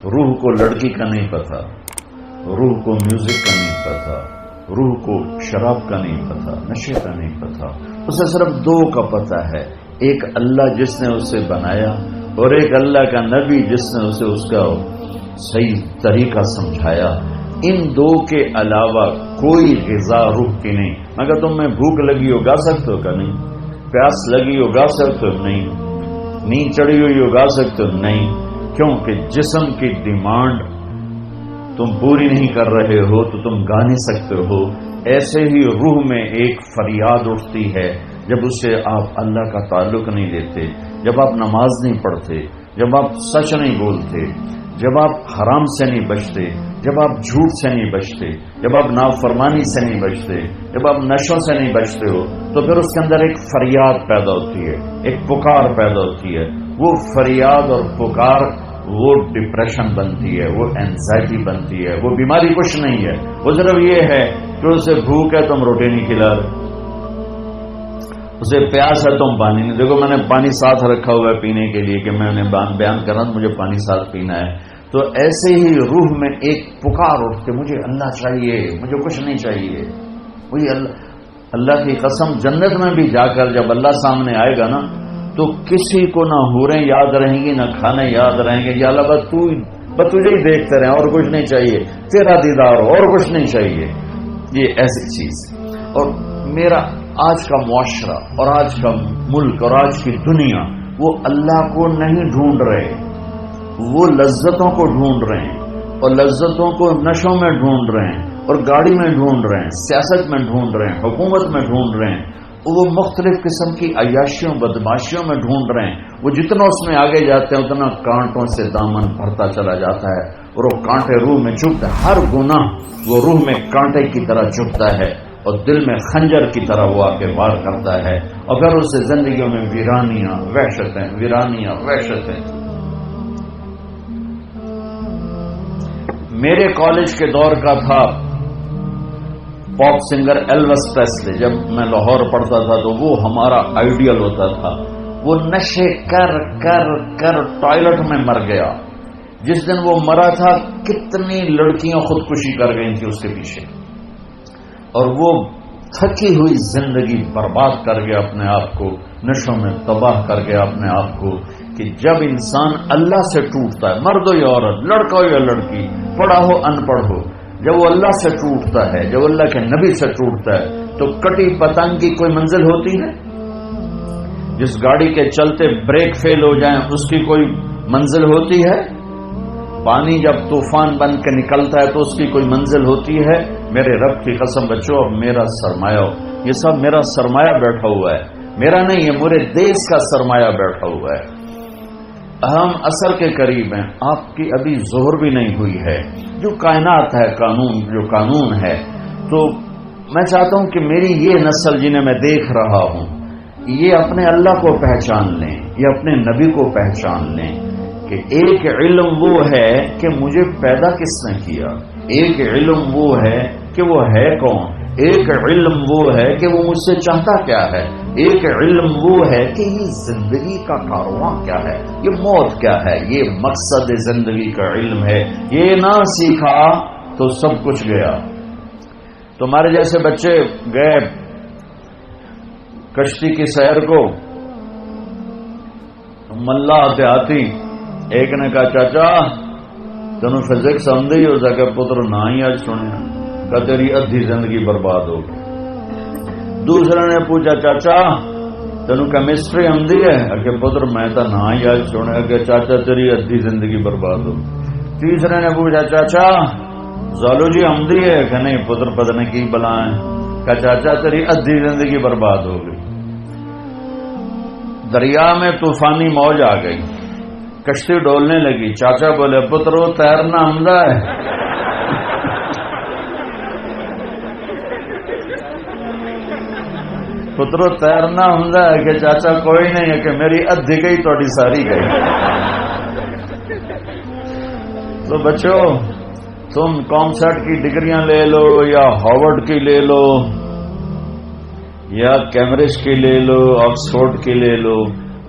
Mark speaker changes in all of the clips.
Speaker 1: روح کو لڑکی کا نہیں پتا، روح کو میوزک کا نہیں پتا، روح کو شراب کا نہیں پتا، نشے کا نہیں پتا، اسے صرف دو کا پتا ہے، ایک اللہ جس نے اسے بنایا اور ایک اللہ کا نبی جس نے اسے اس کا صحیح طریقہ سمجھایا۔ ان دو کے علاوہ کوئی غذا روح کی نہیں۔ مگر تم میں بھوک لگی ہو گا سکتے ہو کہ نہیں؟ پیاس لگی ہو گا سکتے ہو نہیں؟ نیند چڑھی ہوئی ہو گا سکتے ہو نہیں؟ کیونکہ جسم کی ڈیمانڈ تم پوری نہیں کر رہے ہو تو تم گا نہیں سکتے ہو۔ ایسے ہی روح میں ایک فریاد اٹھتی ہے جب اسے آپ اللہ کا تعلق نہیں دیتے، جب آپ نماز نہیں پڑھتے، جب آپ سچ نہیں بولتے، جب آپ حرام سے نہیں بچتے، جب آپ جھوٹ سے نہیں بچتے، جب آپ نافرمانی سے نہیں بچتے، جب آپ نشوں سے نہیں بچتے ہو، تو پھر اس کے اندر ایک فریاد پیدا ہوتی ہے، ایک پکار پیدا ہوتی ہے۔ وہ فریاد اور پکار وہ ڈپریشن بنتی ہے، وہ اینزائٹی بنتی ہے، وہ بیماری کچھ نہیں ہے، وہ صرف یہ ہے کہ اسے بھوک ہے تم روٹی نہیں کھلا رہے، اسے پیاس ہے تم پانی نہیں۔ دیکھو میں نے پانی ساتھ رکھا ہوا ہے پینے کے لیے کہ میں نے بیان کرنا مجھے پانی ساتھ پینا ہے۔ تو ایسے ہی روح میں ایک پکار اٹھتے، مجھے اللہ چاہیے، مجھے کچھ نہیں چاہیے، مجھے اللہ کی قسم جنت میں بھی جا کر جب اللہ سامنے آئے گا نا تو کسی کو نہ حوریں یاد رہیں گی، نہ کھانے یاد رہیں گے، یا اللہ بس تجھے ہی دیکھتے رہیں اور کچھ نہیں چاہیے، تیرا دیدار ہو اور کچھ نہیں چاہیے۔ یہ ایسی چیز۔ اور میرا آج کا معاشرہ اور آج کا ملک اور آج کی دنیا وہ اللہ کو نہیں ڈھونڈ رہے، وہ لذتوں کو ڈھونڈ رہے ہیں، اور لذتوں کو نشوں میں ڈھونڈ رہے ہیں، اور گاڑی میں ڈھونڈ رہے ہیں، سیاست میں ڈھونڈ رہے ہیں، حکومت میں ڈھونڈ رہے ہیں، وہ مختلف قسم کی عیاشیوں بدماشیوں میں ڈھونڈ رہے ہیں۔ وہ جتنا اس میں آگے جاتے ہیں اتنا کانٹوں سے دامن بھرتا چلا جاتا ہے، اور وہ کانٹے روح میں چبھتے ہیں، ہر گناہ وہ روح میں کانٹے کی طرح چبھتا ہے اور دل میں خنجر کی طرح وہ آ کے وار کرتا ہے، اور پھر اس سے زندگیوں میں ویرانیاں وحشتیں۔ میرے کالج کے دور کا تھا پاپ سنگر ایلوس پریسلی، جب میں لاہور پڑھتا تھا تو وہ ہمارا آئیڈیل ہوتا تھا۔ وہ نشے کر کر کر ٹوائلٹ میں مر گیا۔ جس دن وہ مرا تھا کتنی لڑکیاں خودکشی کر گئی تھی اس کے پیچھے، اور وہ تھکی ہوئی زندگی برباد کر گیا اپنے آپ کو، نشوں میں تباہ کر گیا اپنے آپ کو۔ کہ جب انسان اللہ سے ٹوٹتا ہے، مرد ہو یا عورت، لڑکا ہو یا لڑکی، پڑھا ہو ان پڑھ ہو، جب وہ اللہ سے ٹوٹتا ہے، جب اللہ کے نبی سے ٹوٹتا ہے تو کٹی پتنگ کی کوئی منزل ہوتی ہے؟ جس گاڑی کے چلتے بریک فیل ہو جائیں اس کی کوئی منزل ہوتی ہے؟ پانی جب طوفان بن کے نکلتا ہے تو اس کی کوئی منزل ہوتی ہے؟ میرے رب کی قسم بچو، اب میرا سرمایہ، یہ سب میرا سرمایہ بیٹھا ہوا ہے، میرا نہیں ہے، پورے دیش کا سرمایہ بیٹھا ہوا ہے۔ ہم عصر کے قریب ہیں، آپ کی ابھی ظہر بھی نہیں ہوئی ہے۔ جو کائنات ہے، جو قانون ہے، تو میں چاہتا ہوں کہ میری یہ نسل جنہیں میں دیکھ رہا ہوں یہ اپنے اللہ کو پہچان لیں، یہ اپنے نبی کو پہچان لیں کہ ایک علم وہ ہے کہ مجھے پیدا کس نے کیا، ایک علم وہ ہے کہ وہ ہے کون، ایک علم وہ ہے کہ وہ مجھ سے چاہتا کیا ہے، ایک علم وہ ہے کہ یہ زندگی کا کارواں کیا ہے، یہ موت کیا ہے، یہ مقصد زندگی کا علم ہے۔ یہ نہ سیکھا تو سب کچھ گیا۔ تمہارے جیسے بچے گئے کشتی کی سیر کو، ملا دیہاتی، ایک نے کہا چاچا تینوں فزکس آندی ہو جا کے پتر نہ ہی آج سنیا کہ تیری ادھی زندگی برباد ہو گئی۔ دوسرے نے پوچھا چاچا تینوں کیمسٹری آندی ہے کہ پتر میں تو نہ ہی آج سنیا کہ چاچا تیری ادھی زندگی برباد ہو گئی۔ تیسرے نے پوچھا چاچا زالوجی آندی ہے کہ نہیں پتر پتہ نہیں کی بلائیں کہ چاچا تیری ادھی زندگی برباد ہو گئی۔ دریا میں طوفانی موج آ گئی، کشتی ڈولنے لگی، چاچا بولے پترو تیرنا آمدہ ہے؟ پترو تیرنا آمدہ ہے کہ چاچا کوئی نہیں ہے کہ میری ادھی گئی توڑی ساری گئی۔ تو بچوں تم کامسیٹ کی ڈگریاں لے لو یا ہارورڈ کی لے لو یا کیمبرج کی لے لو، آکسفورڈ کی لے لو،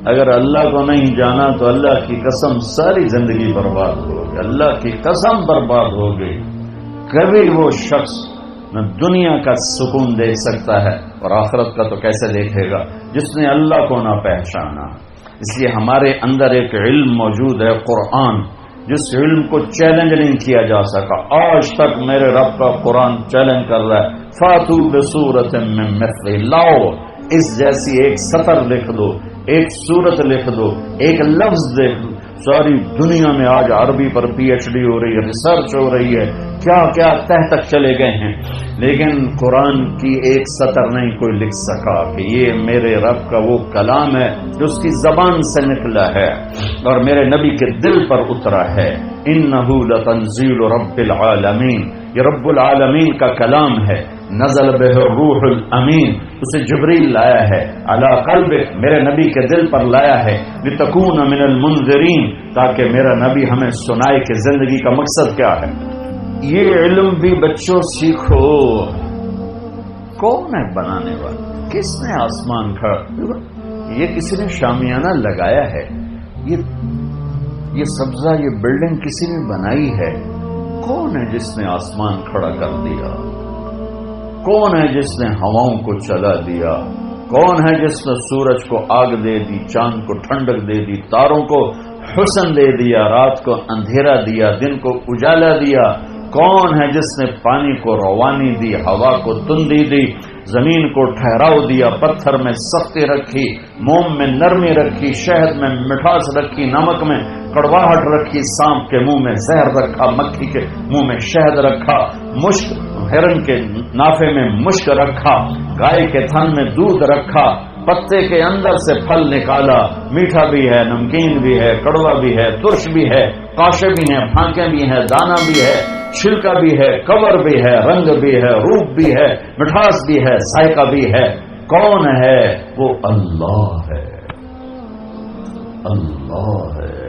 Speaker 1: اگر اللہ کو نہیں جانا تو اللہ کی قسم ساری زندگی برباد ہو گئی، اللہ کی قسم برباد ہو گئی۔ کبھی وہ شخص نہ دنیا کا سکون دیکھ سکتا ہے اور آخرت کا تو کیسے دیکھے گا جس نے اللہ کو نہ پہچانا۔ اس لیے ہمارے اندر ایک علم موجود ہے، قرآن، جس علم کو چیلنج نہیں کیا جا سکا۔ آج تک میرے رب کا قرآن چیلنج کر رہا ہے، فاتو بسورۃ من مثلہ، لاؤ اس جیسی ایک سطر لکھ دو، ایک سورت لکھ دو، ایک لفظ دیکھ دو۔ ساری دنیا میں آج عربی پر پی ایچ ڈی ہو رہی ہے، ریسرچ ہو رہی ہے، کیا کیا تہ تک چلے گئے ہیں، لیکن قرآن کی ایک سطر نہیں کوئی لکھ سکا کہ یہ میرے رب کا وہ کلام ہے جو اس کی زبان سے نکلا ہے اور میرے نبی کے دل پر اترا ہے۔ انہ لتنزیل رب العالمین، یہ رب العالمین کا کلام ہے۔ نزل بہ الروح الامین، اسے جبریل لایا ہے، علی قلبک، میرے نبی کے دل پر لایا ہے، لتکون من المنذرین، تاکہ میرا نبی ہمیں سنائے کہ زندگی کا مقصد کیا ہے۔ یہ علم بھی بچوں سیکھو۔ کون ہے بنانے والا؟ کس نے آسمان کھڑا؟ یہ کسی نے شامیانہ لگایا ہے، یہ سبزہ، یہ بلڈنگ کسی نے بنائی ہے؟ کون ہے جس نے آسمان کھڑا کر دیا؟ کون ہے جس نے ہواؤں کو چلا دیا؟ کون ہے جس نے سورج کو آگ دے دی، چاند کو ٹھنڈک دے دی، تاروں کو حسن دے دیا، رات کو اندھیرا دیا، دن کو اجالا دیا؟ کون ہے جس نے پانی کو روانی دی، ہوا کو تندی دی، زمین کو ٹھہراؤ دیا، پتھر میں سختی رکھی، موم میں نرمی رکھی، شہد میں مٹھاس رکھی، نمک میں کڑواہٹ رکھی، سانپ کے منہ میں زہر رکھا، مکھی کے منہ میں شہد رکھا، مشک، ہرن کے نافے میں مشک رکھا، گائے کے تھن میں دودھ رکھا، پتے کے اندر سے پھل نکالا، میٹھا بھی ہے، نمکین بھی ہے، کڑوا بھی ہے، ترش بھی ہے، قاشے بھی ہیں، پھانکیں بھی ہیں، دانہ بھی ہے، چھلکا بھی ہے، کور بھی ہے، رنگ بھی ہے، روپ بھی ہے، مٹھاس بھی ہے، ذائقہ بھی ہے۔ کون ہے؟ وہ اللہ ہے، اللہ ہے۔